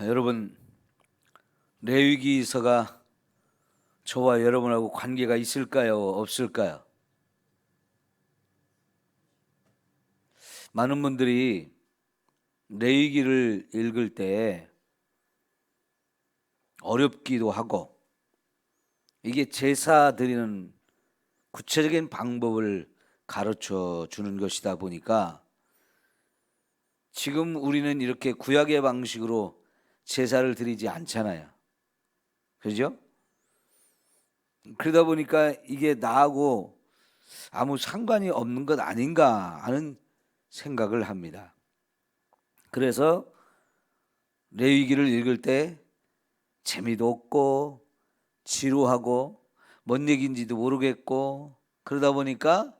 여러분, 레위기서가 저와 여러분하고 관계가 있을까요? 없을까요? 많은 분들이 레위기를 읽을 때 어렵기도 하고, 이게 제사 드리는 구체적인 방법을 가르쳐 주는 것이다 보니까 지금 우리는 이렇게 구약의 방식으로 제사를 드리지 않잖아요. 그죠? 그러다 보니까 이게 나하고 아무 상관이 없는 것 아닌가 하는 생각을 합니다. 그래서 레위기를 읽을 때 재미도 없고 지루하고 뭔 얘기인지도 모르겠고, 그러다 보니까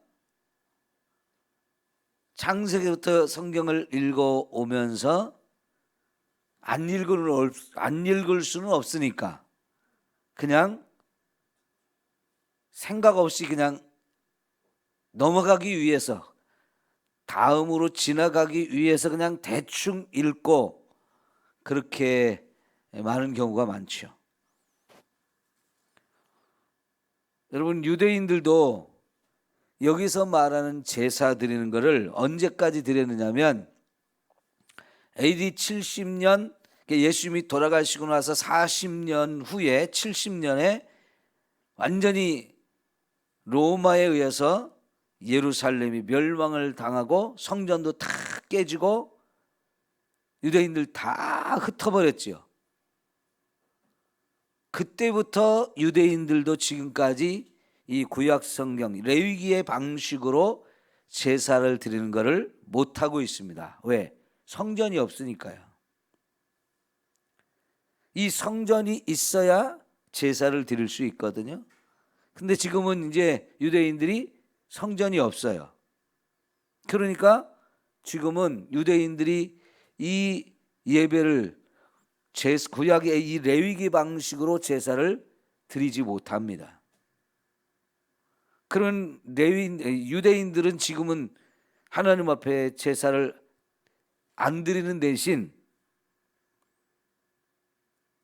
창세기부터 성경을 읽어오면서 안 읽을 수는 없으니까 그냥 생각 없이 그냥 넘어가기 위해서, 다음으로 지나가기 위해서 그냥 대충 읽고 그렇게 많은 경우가 많죠. 여러분, 유대인들도 여기서 말하는 제사 드리는 것을 언제까지 드렸느냐면 AD 70년, 예수님이 돌아가시고 나서 40년 후에 70년에 완전히 로마에 의해서 예루살렘이 멸망을 당하고 성전도 다 깨지고 유대인들 다 흩어버렸지요. 그때부터 유대인들도 지금까지 이 구약 성경 레위기의 방식으로 제사를 드리는 것을 못하고 있습니다. 왜? 성전이 없으니까요. 이 성전이 있어야 제사를 드릴 수 있거든요. 근데 지금은 이제 유대인들이 성전이 없어요. 그러니까 지금은 유대인들이 이 예배를 구약의 이 레위기 방식으로 제사를 드리지 못합니다. 그런 유대인들은 지금은 하나님 앞에 제사를 안 드리는 대신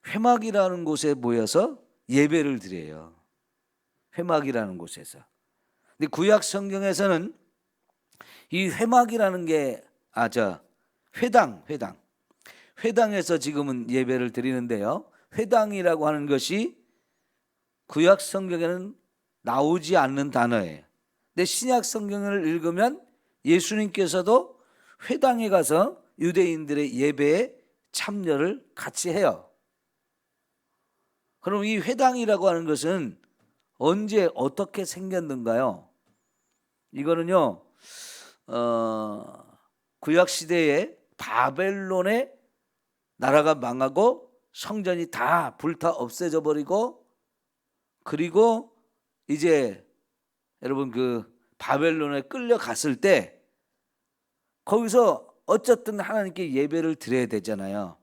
회막이라는 곳에 모여서 예배를 드려요. 회막이라는 곳에서. 근데 구약 성경에서는 이 회막이라는 게 회당에서 지금은 예배를 드리는데요. 회당이라고 하는 것이 구약 성경에는 나오지 않는 단어예요. 근데 신약 성경을 읽으면 예수님께서도 회당에 가서 유대인들의 예배에 참여를 같이 해요. 그럼 이 회당이라고 하는 것은 언제 어떻게 생겼는가요? 이거는요, 구약 시대에 바벨론의 나라가 망하고 성전이 다 불타 없애져 버리고, 그리고 이제 여러분 그 바벨론에 끌려갔을 때 거기서 어쨌든 하나님께 예배를 드려야 되잖아요.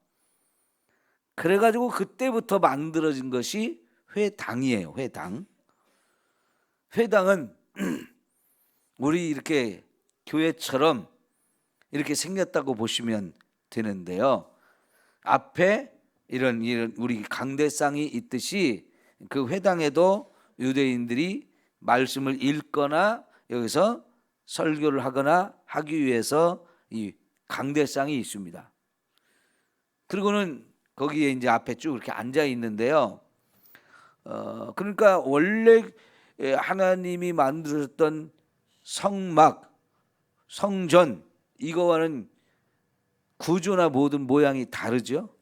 그래가지고 그때부터 만들어진 것이 회당이에요. 회당은 우리 이렇게 교회처럼 이렇게 생겼다고 보시면 되는데요. 앞에 이런 우리 강대상이 있듯이 그 회당에도 유대인들이 말씀을 읽거나 여기서 설교를 하거나 하기 위해서 이 강대상이 있습니다. 그리고는 거기에 이제 앞에 쭉 이렇게 앉아 있는데요. 그러니까 원래 하나님이 만드셨던 성막, 성전, 이거와는 구조나 모든 모양이 다르죠.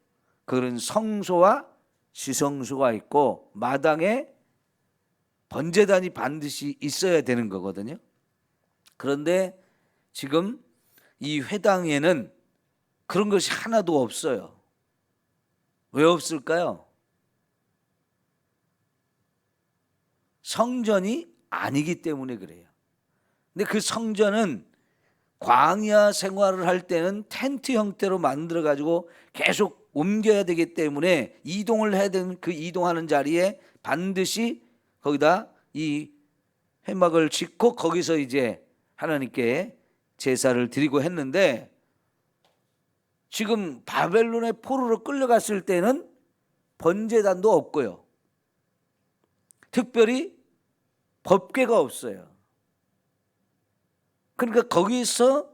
그런 성소와 지성소가 있고 마당에 번제단이 반드시 있어야 되는 거거든요. 그런데 지금 이 회당에는 그런 것이 하나도 없어요. 왜 없을까요? 성전이 아니기 때문에 그래요. 근데 그 성전은 광야 생활을 할 때는 텐트 형태로 만들어 가지고 계속 옮겨야 되기 때문에 이동을 해야 되는 그 이동하는 자리에 반드시 거기다 이 회막을 짓고 거기서 이제 하나님께 제사를 드리고 했는데, 지금 바벨론의 포로로 끌려갔을 때는 번제단도 없고요. 특별히 법궤가 없어요. 그러니까 거기서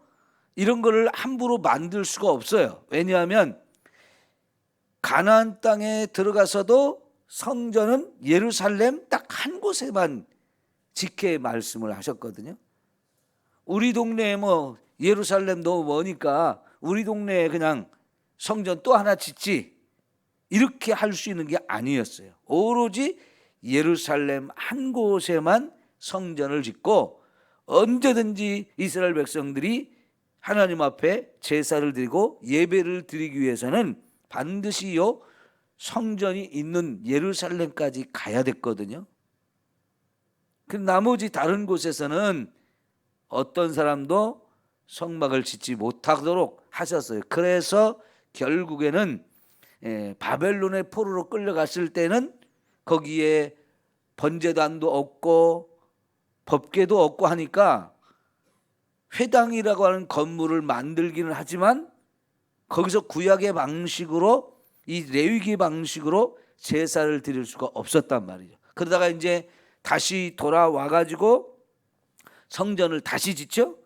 이런 거를 함부로 만들 수가 없어요. 왜냐하면 가나안 땅에 들어가서도 성전은 예루살렘 딱 한 곳에만 지켜 말씀을 하셨거든요. 우리 동네에 뭐 예루살렘 너무 머니까 우리 동네에 그냥 성전 또 하나 짓지, 이렇게 할 수 있는 게 아니었어요. 오로지 예루살렘 한 곳에만 성전을 짓고 언제든지 이스라엘 백성들이 하나님 앞에 제사를 드리고 예배를 드리기 위해서는 반드시 요 성전이 있는 예루살렘까지 가야 됐거든요. 그 나머지 다른 곳에서는 어떤 사람도 성막을 짓지 못하도록 하셨어요. 그래서 결국에는 바벨론의 포로로 끌려갔을 때는 거기에 번제단도 없고 법궤도 없고 하니까 회당이라고 하는 건물을 만들기는 하지만 거기서 구약의 방식으로, 이 레위기 방식으로 제사를 드릴 수가 없었단 말이죠. 그러다가 이제 다시 돌아와 가지고 성전을 다시 짓죠.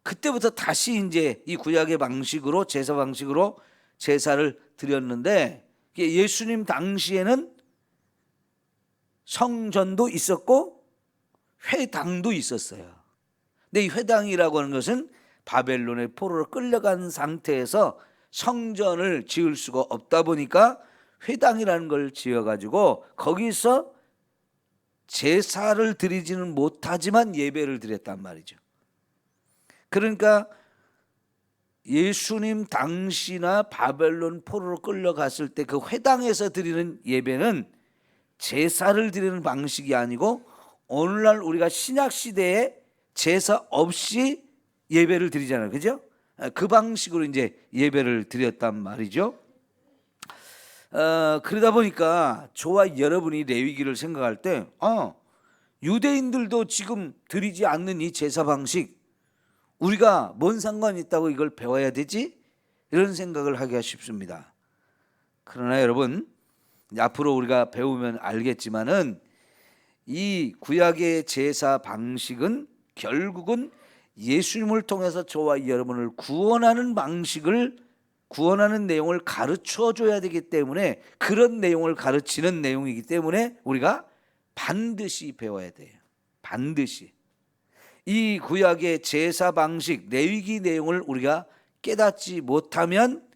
그때부터 다시 이제 이 구약의 방식으로, 제사 방식으로 제사를 드렸는데, 예수님 당시에는 성전도 있었고 회당도 있었어요. 근데 이 회당이라고 하는 것은 바벨론의 포로로 끌려간 상태에서 성전을 지을 수가 없다 보니까 회당이라는 걸 지어가지고 거기서 제사를 드리지는 못하지만 예배를 드렸단 말이죠. 그러니까 예수님 당시나 바벨론 포로로 끌려갔을 때 그 회당에서 드리는 예배는 제사를 드리는 방식이 아니고 오늘날 우리가 신약 시대에 제사 없이 예배를 드리잖아요. 그죠? 그 방식으로 이제 예배를 드렸단 말이죠. 그러다 보니까 저와 여러분이 레위기를 생각할 때 유대인들도 지금 드리지 않는 이 제사 방식, 우리가 뭔 상관이 있다고 이걸 배워야 되지? 이런 생각을 하기가 쉽습니다. 그러나 여러분, 앞으로 우리가 배우면 알겠지만은 이 구약의 제사 방식은 결국은 예수님을 통해서 저와 여러분을 구원하는 방식을, 구원하는 내용을 가르쳐 줘야 되기 때문에, 그런 내용을 가르치는 내용이기 때문에 우리가 반드시 배워야 돼요. 반드시. 이 구약의 제사 방식, 레위기 내용을 우리가 깨닫지 못하면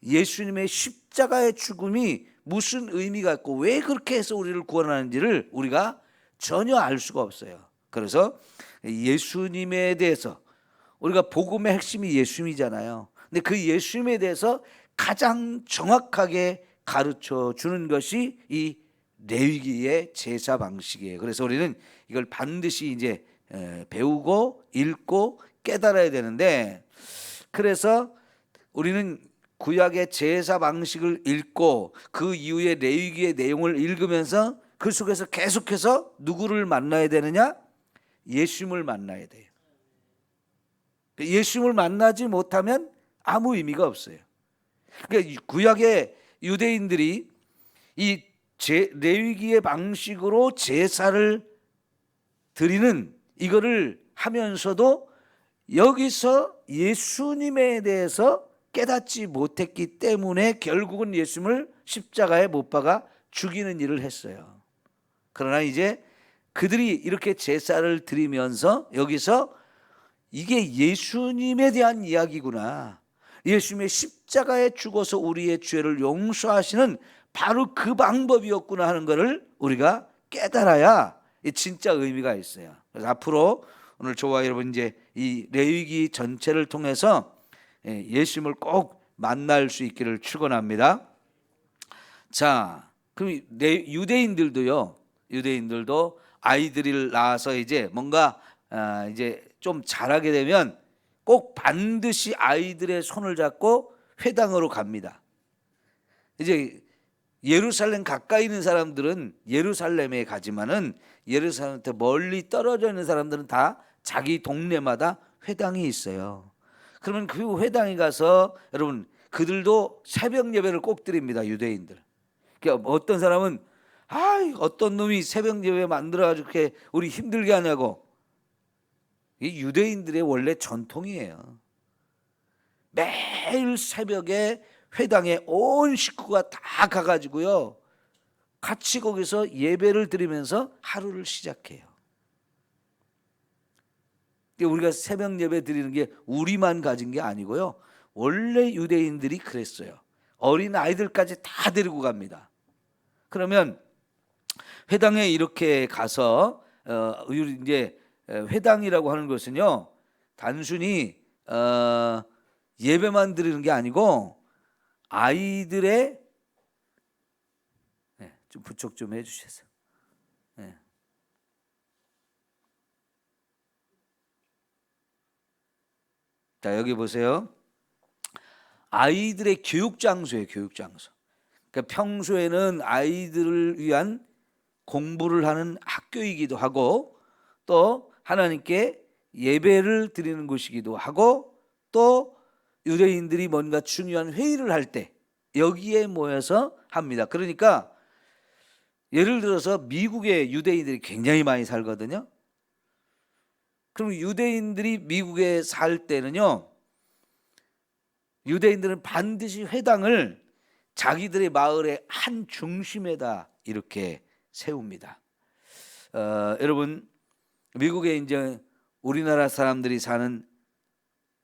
예수님의 십자가의 죽음이 무슨 의미가 있고 왜 그렇게 해서 우리를 구원하는지를 우리가 전혀 알 수가 없어요. 그래서 예수님에 대해서, 우리가 복음의 핵심이 예수님이잖아요. 근데 그 예수님에 대해서 가장 정확하게 가르쳐 주는 것이 이 레위기의 제사 방식이에요. 그래서 우리는 이걸 반드시 이제 배우고 읽고 깨달아야 되는데, 그래서 우리는 구약의 제사 방식을 읽고 그 이후에 레위기의 내용을 읽으면서 그 속에서 계속해서 누구를 만나야 되느냐? 예수님을 만나야 돼요. 예수님을 만나지 못하면 아무 의미가 없어요. 그러니까 구약의 유대인들이 이 레위기의 방식으로 제사를 드리는 이거를 하면서도 여기서 예수님에 대해서 깨닫지 못했기 때문에 결국은 예수님을 십자가에 못 박아 죽이는 일을 했어요. 그러나 이제 그들이 이렇게 제사를 드리면서 여기서 이게 예수님에 대한 이야기구나, 예수님의 십자가에 죽어서 우리의 죄를 용서하시는 바로 그 방법이었구나 하는 것을 우리가 깨달아야 진짜 의미가 있어요. 그래서 앞으로 오늘 저와 여러분 이제 이 레위기 전체를 통해서 예수님을 꼭 만날 수 있기를 축원합니다. 자, 그럼 유대인들도 아이들을 낳아서 이제 뭔가 이제 좀 자라게 되면 꼭 반드시 아이들의 손을 잡고 회당으로 갑니다. 이제 예루살렘 가까이 있는 사람들은 예루살렘에 가지만은 예루살렘한테 멀리 떨어져 있는 사람들은 다 자기 동네마다 회당이 있어요. 그러면 그 회당에 가서 여러분 그들도 새벽 예배를 꼭 드립니다. 유대인들. 그러니까 어떤 사람은 어떤 놈이 새벽 예배 만들어가지고 이렇게 우리 힘들게 하냐고. 이 유대인들의 원래 전통이에요. 매일 새벽에 회당에 온 식구가 다 가가지고요, 같이 거기서 예배를 드리면서 하루를 시작해요. 우리가 새벽 예배 드리는 게 우리만 가진 게 아니고요, 원래 유대인들이 그랬어요. 어린 아이들까지 다 데리고 갑니다. 그러면 회당에 이렇게 가서 이제 회당이라고 하는 것은요, 단순히 예배만 드리는 게 아니고 아이들의 좀 부촉 좀 해주셔서. 자, 여기 보세요. 아이들의 교육 장소예요. 교육 장소. 그러니까 평소에는 아이들을 위한 공부를 하는 학교이기도 하고, 또 하나님께 예배를 드리는 곳이기도 하고, 또 유대인들이 뭔가 중요한 회의를 할 때 여기에 모여서 합니다. 그러니까 예를 들어서 미국에 유대인들이 굉장히 많이 살거든요. 그럼 유대인들이 미국에 살 때는요, 유대인들은 반드시 회당을 자기들의 마을의 한 중심에다 이렇게 세웁니다. 여러분, 미국에 이제 우리나라 사람들이 사는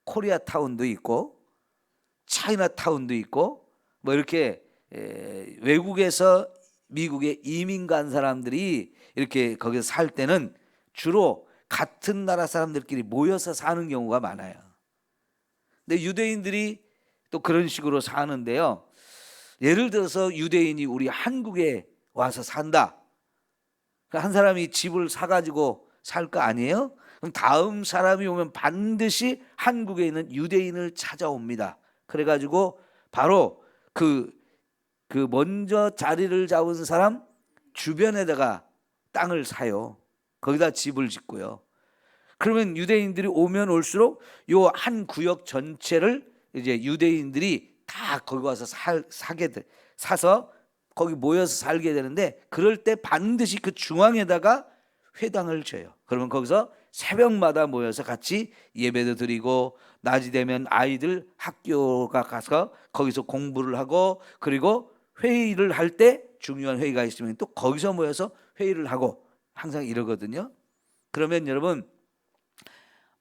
코리아타운도 있고 차이나타운도 있고, 뭐 이렇게 외국에서 미국에 이민 간 사람들이 이렇게 거기서 살 때는 주로 같은 나라 사람들끼리 모여서 사는 경우가 많아요. 근데 유대인들이 또 그런 식으로 사는데요, 예를 들어서 유대인이 우리 한국에 와서 산다. 한 사람이 집을 사가지고 살 거 아니에요? 그럼 다음 사람이 오면 반드시 한국에 있는 유대인을 찾아옵니다. 그래가지고 바로 그 먼저 자리를 잡은 사람 주변에다가 땅을 사요. 거기다 집을 짓고요. 그러면 유대인들이 오면 올수록 요 한 구역 전체를 이제 유대인들이 다 거기 와서 사서 거기 모여서 살게 되는데, 그럴 때 반드시 그 중앙에다가 회당을 줘요. 그러면 거기서 새벽마다 모여서 같이 예배도 드리고, 낮이 되면 아이들 학교가 가서 거기서 공부를 하고, 그리고 회의를 할 때 중요한 회의가 있으면 또 거기서 모여서 회의를 하고, 항상 이러거든요. 그러면 여러분,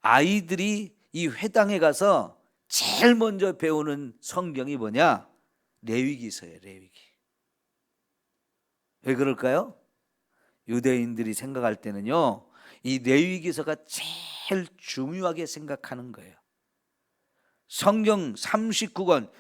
아이들이 이 회당에 가서 제일 먼저 배우는 성경이 뭐냐? 레위기서예요. 레위기. 왜 그럴까요? 유대인들이 생각할 때는요, 이 레위기서가 제일 중요하게 생각하는 거예요. 성경 39권,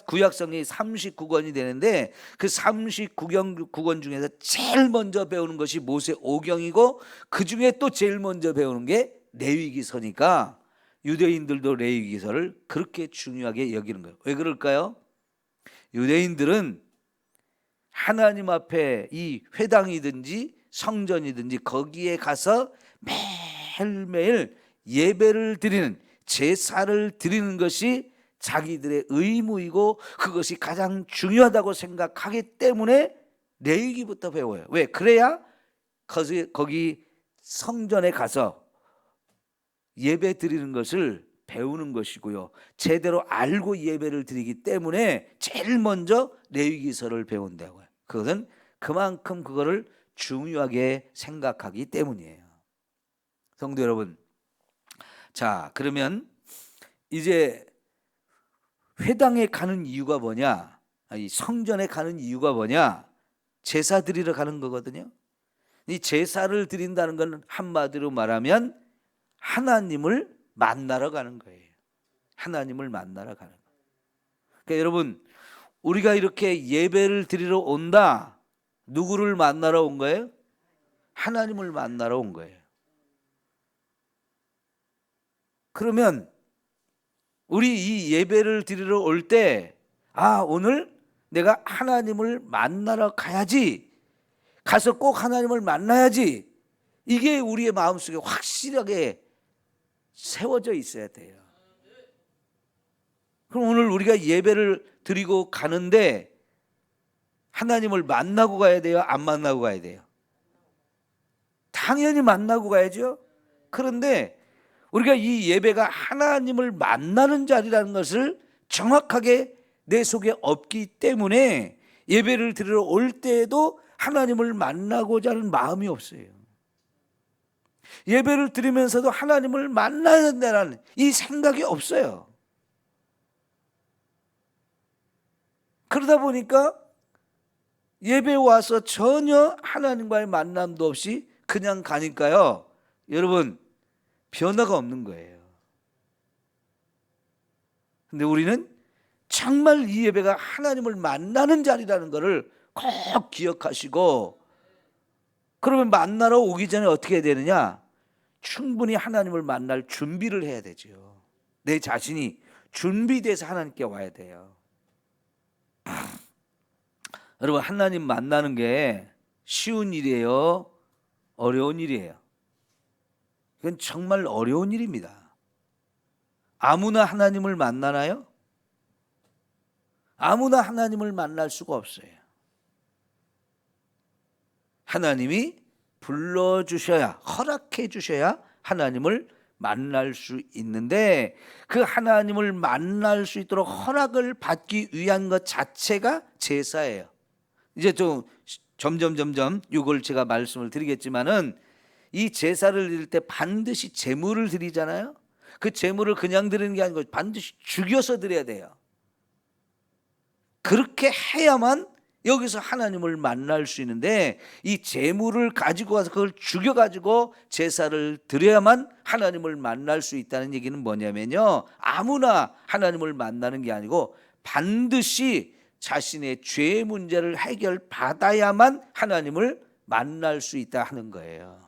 구약성경이 39권이 되는데 그 39권 중에서 제일 먼저 배우는 것이 모세오경이고, 그 중에 또 제일 먼저 배우는 게 레위기서니까 유대인들도 레위기서를 그렇게 중요하게 여기는 거예요. 왜 그럴까요? 유대인들은 하나님 앞에 이 회당이든지 성전이든지 거기에 가서 매일매일 예배를 드리는, 제사를 드리는 것이 자기들의 의무이고 그것이 가장 중요하다고 생각하기 때문에 레위기부터 배워요. 왜? 그래야 거기 성전에 가서 예배 드리는 것을 배우는 것이고요, 제대로 알고 예배를 드리기 때문에 제일 먼저 레위기서를 배운다고요. 그것은 그만큼 그거를 중요하게 생각하기 때문이에요. 성도 여러분, 자, 그러면 이제 회당에 가는 이유가 뭐냐? 이 성전에 가는 이유가 뭐냐? 제사 드리러 가는 거거든요. 이 제사를 드린다는 건 한마디로 말하면 하나님을 만나러 가는 거예요. 하나님을 만나러 가는 거예요. 그러니까 여러분, 우리가 이렇게 예배를 드리러 온다. 누구를 만나러 온 거예요? 하나님을 만나러 온 거예요. 그러면 우리 이 예배를 드리러 올 때, 오늘 내가 하나님을 만나러 가야지, 가서 꼭 하나님을 만나야지, 이게 우리의 마음속에 확실하게 세워져 있어야 돼요. 그럼 오늘 우리가 예배를 드리고 가는데 하나님을 만나고 가야 돼요? 안 만나고 가야 돼요? 당연히 만나고 가야죠. 그런데 우리가 이 예배가 하나님을 만나는 자리라는 것을 정확하게 내 속에 없기 때문에 예배를 드리러 올 때에도 하나님을 만나고자 하는 마음이 없어요. 예배를 드리면서도 하나님을 만나야 된다는 이 생각이 없어요. 그러다 보니까 예배에 와서 전혀 하나님과의 만남도 없이 그냥 가니까요, 여러분, 변화가 없는 거예요. 근데 우리는 정말 이 예배가 하나님을 만나는 자리라는 것을 꼭 기억하시고, 그러면 만나러 오기 전에 어떻게 해야 되느냐? 충분히 하나님을 만날 준비를 해야 되죠. 내 자신이 준비돼서 하나님께 와야 돼요. 여러분, 하나님 만나는 게 쉬운 일이에요? 어려운 일이에요? 이건 정말 어려운 일입니다. 아무나 하나님을 만나나요? 아무나 하나님을 만날 수가 없어요. 하나님이 불러주셔야, 허락해 주셔야 하나님을 만날 수 있는데, 그 하나님을 만날 수 있도록 허락을 받기 위한 것 자체가 제사예요. 이제 좀 점점 6월 제가 말씀을 드리겠지만은, 이 제사를 드릴 때 반드시 제물을 드리잖아요. 그 제물을 그냥 드리는 게 아니고 반드시 죽여서 드려야 돼요. 그렇게 해야만 여기서 하나님을 만날 수 있는데, 이 제물을 가지고 와서 그걸 죽여가지고 제사를 드려야만 하나님을 만날 수 있다는 얘기는 뭐냐면요, 아무나 하나님을 만나는 게 아니고 반드시 자신의 죄 문제를 해결받아야만 하나님을 만날 수 있다 하는 거예요.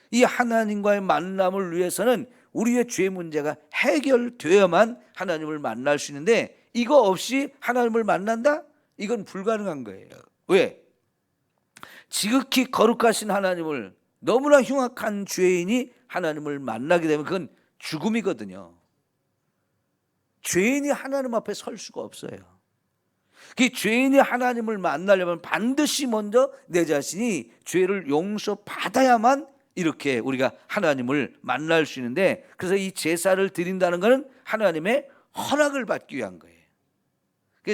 이 하나님과의 만남을 위해서는 우리의 죄 문제가 해결되어야만 하나님을 만날 수 있는데, 이거 없이 하나님을 만난다? 이건 불가능한 거예요. 왜? 지극히 거룩하신 하나님을, 너무나 흉악한 죄인이 하나님을 만나게 되면 그건 죽음이거든요. 죄인이 하나님 앞에 설 수가 없어요. 그 죄인이 하나님을 만나려면 반드시 먼저 내 자신이 죄를 용서받아야만 이렇게 우리가 하나님을 만날 수 있는데, 그래서 이 제사를 드린다는 것은 하나님의 허락을 받기 위한 거예요.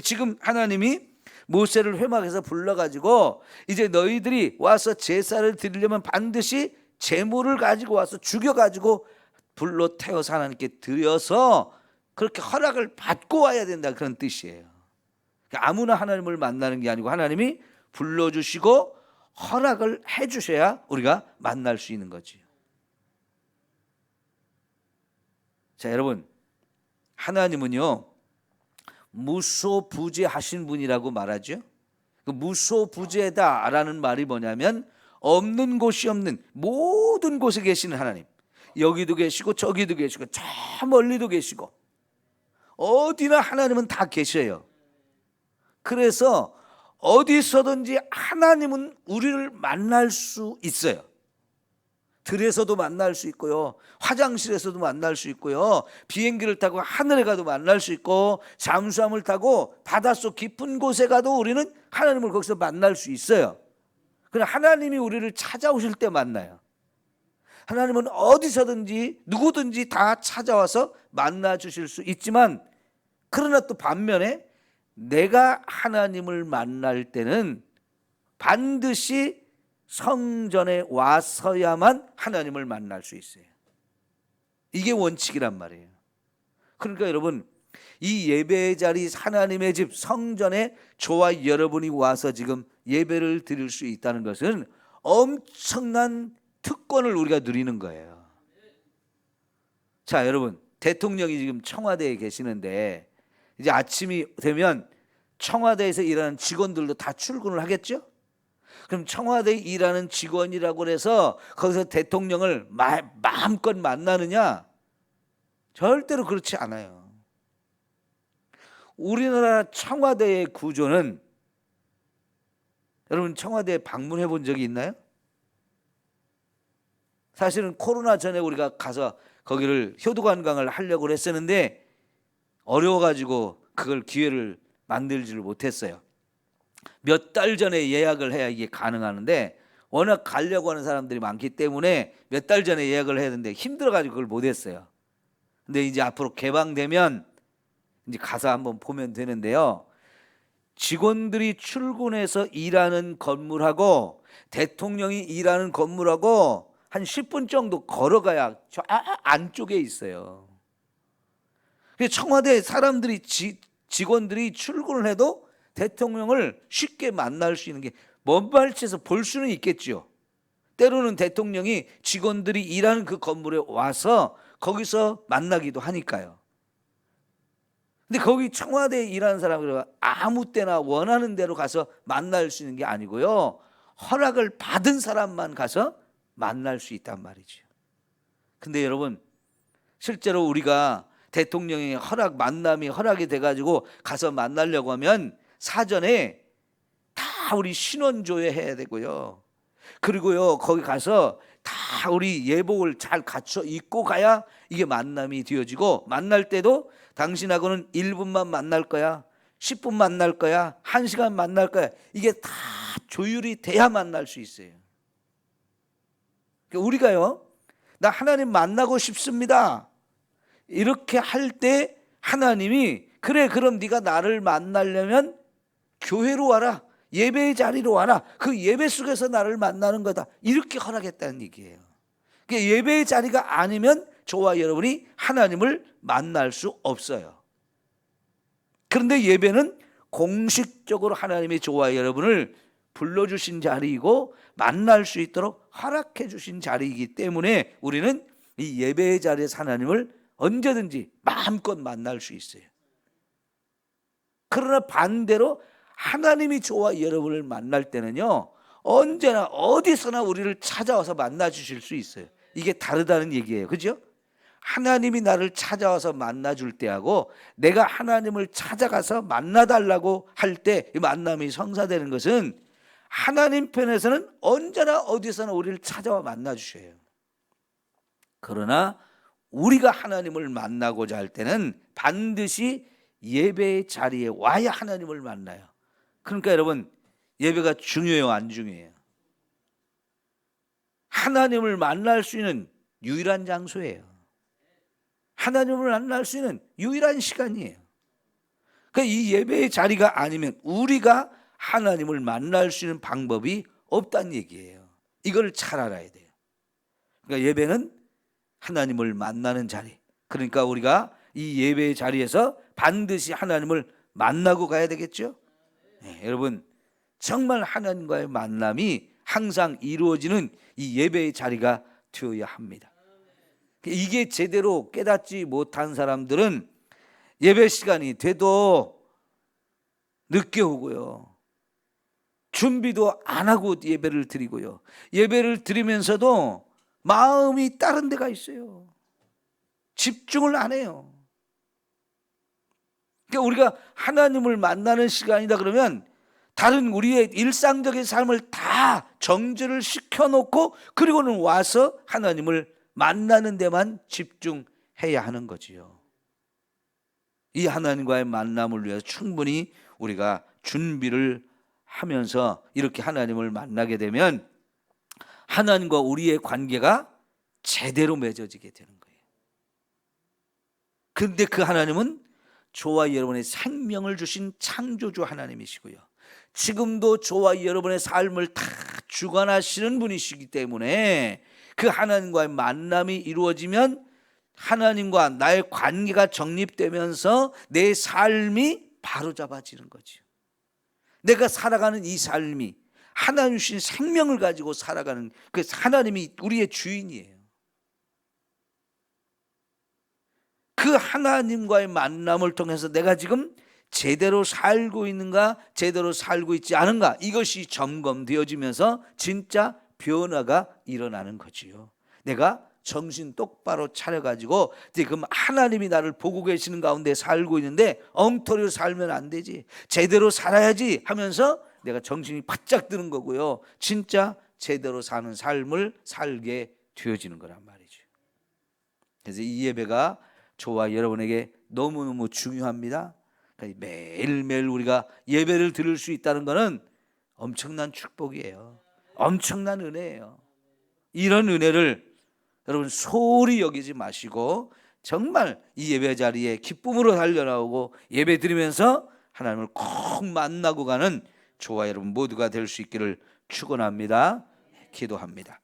지금 하나님이 모세를 회막에서 불러가지고, 이제 너희들이 와서 제사를 드리려면 반드시 제물을 가지고 와서 죽여가지고 불로 태워서 하나님께 드려서 그렇게 허락을 받고 와야 된다, 그런 뜻이에요. 아무나 하나님을 만나는 게 아니고 하나님이 불러주시고 허락을 해주셔야 우리가 만날 수 있는 거지. 자, 여러분, 하나님은요 무소부재하신 분이라고 말하죠. 그 무소부재다라는 말이 뭐냐면, 없는 곳이 없는 모든 곳에 계시는 하나님, 여기도 계시고 저기도 계시고 저 멀리도 계시고 어디나 하나님은 다 계셔요. 그래서 어디서든지 하나님은 우리를 만날 수 있어요. 들에서도 만날 수 있고요, 화장실에서도 만날 수 있고요, 비행기를 타고 하늘에 가도 만날 수 있고, 잠수함을 타고 바닷속 깊은 곳에 가도 우리는 하나님을 거기서 만날 수 있어요. 그러나 하나님이 우리를 찾아오실 때 만나요. 하나님은 어디서든지 누구든지 다 찾아와서 만나 주실 수 있지만, 그러나 또 반면에 내가 하나님을 만날 때는 반드시 성전에 와서야만 하나님을 만날 수 있어요. 이게 원칙이란 말이에요. 그러니까 여러분, 이 예배의 자리, 하나님의 집 성전에 저와 여러분이 와서 지금 예배를 드릴 수 있다는 것은 엄청난 특권을 우리가 누리는 거예요. 자, 여러분, 대통령이 지금 청와대에 계시는데, 이제 아침이 되면 청와대에서 일하는 직원들도 다 출근을 하겠죠? 그럼 청와대에 일하는 직원이라고 해서 거기서 대통령을 마음껏 만나느냐? 절대로 그렇지 않아요. 우리나라 청와대의 구조는, 여러분 청와대에 방문해 본 적이 있나요? 사실은 코로나 전에 우리가 가서 거기를 효도관광을 하려고 했었는데 어려워가지고 그걸 기회를 만들지를 못했어요. 몇 달 전에 예약을 해야 이게 가능하는데 워낙 가려고 하는 사람들이 많기 때문에 몇 달 전에 예약을 해야 되는데 힘들어가지고 그걸 못했어요. 근데 이제 앞으로 개방되면 이제 가서 한번 보면 되는데요. 직원들이 출근해서 일하는 건물하고 대통령이 일하는 건물하고 한 10분 정도 걸어가야 저 안쪽에 있어요. 청와대 사람들이 직원들이 출근을 해도 대통령을 쉽게 만날 수 있는 게 먼 발치에서 볼 수는 있겠죠. 때로는 대통령이 직원들이 일하는 그 건물에 와서 거기서 만나기도 하니까요. 근데 거기 청와대에 일하는 사람들은 아무 때나 원하는 대로 가서 만날 수 있는 게 아니고요. 허락을 받은 사람만 가서 만날 수 있단 말이죠. 근데 여러분, 실제로 우리가 대통령의 만남이 허락이 돼가지고 가서 만나려고 하면 사전에 다 우리 신원 조회해야 되고요. 그리고요, 거기 가서 다 우리 예복을 잘 갖춰 입고 가야 이게 만남이 되어지고, 만날 때도 당신하고는 1분만 만날 거야, 10분 만날 거야, 1시간 만날 거야, 이게 다 조율이 돼야 만날 수 있어요. 우리가요, 나 하나님 만나고 싶습니다, 이렇게 할 때 하나님이 그래, 그럼 네가 나를 만나려면 교회로 와라, 예배의 자리로 와라, 그 예배 속에서 나를 만나는 거다, 이렇게 허락했다는 얘기예요. 예배의 자리가 아니면 저와 여러분이 하나님을 만날 수 없어요. 그런데 예배는 공식적으로 하나님이 저와 여러분을 불러주신 자리이고 만날 수 있도록 허락해 주신 자리이기 때문에 우리는 이 예배의 자리에서 하나님을 언제든지 마음껏 만날 수 있어요. 그러나 반대로 하나님이 저와 여러분을 만날 때는요, 언제나 어디서나 우리를 찾아와서 만나 주실 수 있어요. 이게 다르다는 얘기예요. 그죠? 하나님이 나를 찾아와서 만나 줄 때하고 내가 하나님을 찾아가서 만나달라고 할 때 이 만남이 성사되는 것은 하나님 편에서는 언제나 어디서나 우리를 찾아와 만나 주셔요. 그러나 우리가 하나님을 만나고자 할 때는 반드시 예배의 자리에 와야 하나님을 만나요. 그러니까 여러분, 예배가 중요해요, 안 중요해요? 하나님을 만날 수 있는 유일한 장소예요. 하나님을 만날 수 있는 유일한 시간이에요. 그러니까 이 예배의 자리가 아니면 우리가 하나님을 만날 수 있는 방법이 없다는 얘기예요. 이걸 잘 알아야 돼요. 그러니까 예배는 하나님을 만나는 자리. 그러니까 우리가 이 예배의 자리에서 반드시 하나님을 만나고 가야 되겠죠? 네, 여러분, 정말 하나님과의 만남이 항상 이루어지는 이 예배의 자리가 되어야 합니다. 이게 제대로 깨닫지 못한 사람들은 예배 시간이 돼도 늦게 오고요, 준비도 안 하고 예배를 드리고요, 예배를 드리면서도 마음이 다른 데가 있어요. 집중을 안 해요. 그러니까 우리가 하나님을 만나는 시간이다 그러면 다른 우리의 일상적인 삶을 다 정지를 시켜놓고 그리고는 와서 하나님을 만나는 데만 집중해야 하는 거지요. 이 하나님과의 만남을 위해서 충분히 우리가 준비를 하면서 이렇게 하나님을 만나게 되면 하나님과 우리의 관계가 제대로 맺어지게 되는 거예요. 그런데 그 하나님은 저와 여러분의 생명을 주신 창조주 하나님이시고요, 지금도 저와 여러분의 삶을 다 주관하시는 분이시기 때문에 그 하나님과의 만남이 이루어지면 하나님과 나의 관계가 정립되면서 내 삶이 바로잡아지는 거죠. 내가 살아가는 이 삶이 하나님 주신 생명을 가지고 살아가는 그 하나님이 우리의 주인이에요. 그 하나님과의 만남을 통해서 내가 지금 제대로 살고 있는가, 제대로 살고 있지 않은가, 이것이 점검되어지면서 진짜 변화가 일어나는 거지요. 내가 정신 똑바로 차려가지고 지금 하나님이 나를 보고 계시는 가운데 살고 있는데 엉터리로 살면 안 되지, 제대로 살아야지 하면서 내가 정신이 바짝 드는 거고요, 진짜 제대로 사는 삶을 살게 되어지는 거란 말이죠. 그래서 이 예배가 저와 여러분에게 너무너무 중요합니다. 그러니까 매일매일 우리가 예배를 드릴 수 있다는 것은 엄청난 축복이에요. 엄청난 은혜예요. 이런 은혜를 여러분 소홀히 여기지 마시고 정말 이 예배 자리에 기쁨으로 달려나오고 예배 드리면서 하나님을 꼭 만나고 가는 저와 여러분 모두가 될 수 있기를 축원합니다. 기도합니다.